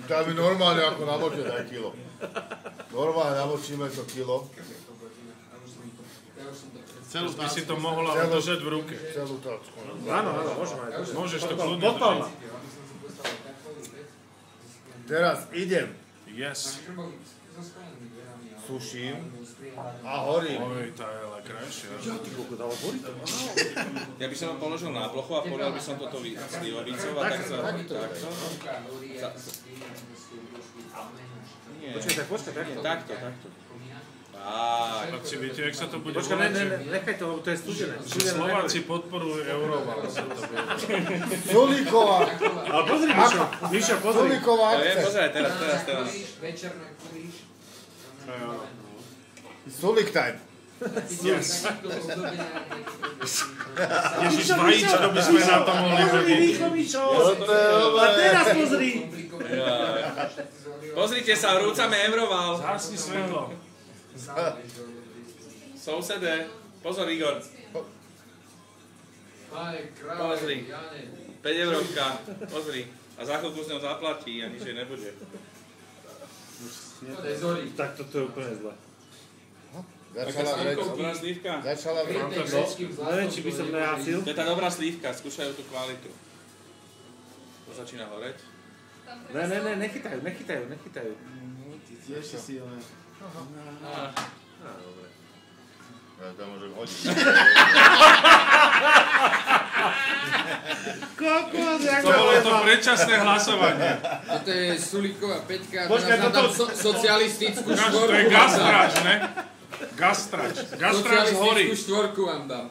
Dáme normálne ako namočíme aj kilo. Normálne namočíme to kilo. Celú by si to mohla držať v ruke. Celú tácku. Áno, môžeme aj. Môžeš to kľudne držať. Teraz idem. Yes. Suším a horím. Oj, tá je ale krajšia. Ja by som ho položil na plochu a podal by som toto slivovicou a tak sa... Počkaj. Takto. Chlapci, viete, jak sa to bude Počkaj, volať? nechaj to, lebo to je studené. Slováci podporujú Euroval. Sulíková. Ale pozri, Mišo, pozri. Sulíková Ja viem, akce. pozeraj, teraz. Sulík time. Yes. Ježiš, vajíčko by sme na to mohli robiť. Rýchlo, Mišo. A teraz pozri. Pozrite sa, vrúcame Euroval. Zhasni svetlo. Sousede, pozor Igor. Pozri. 5 eurovka, pozri. A za chvíľku s ňou zaplatí a nič jej nebude. Tak toto je úplne zle. Začala vreť. Dobrá slívka. Začala vreť. Neviem, či by som nejasil. To je tá dobrá slívka, skúšajú tú kvalitu. To začína horeť. Ne, nechytajú. Tiež si silné. Dobre. Ja to môžem hodiť. Kokos, jak To bolo to predčasné hlasovanie. Toto je Sulíková Peťka, Počkaj, teraz nám tam socialistickú To štvorku. je gastrač, ne? Gastrač. Gastrač z hory. Socialistickú štvorku vám dám.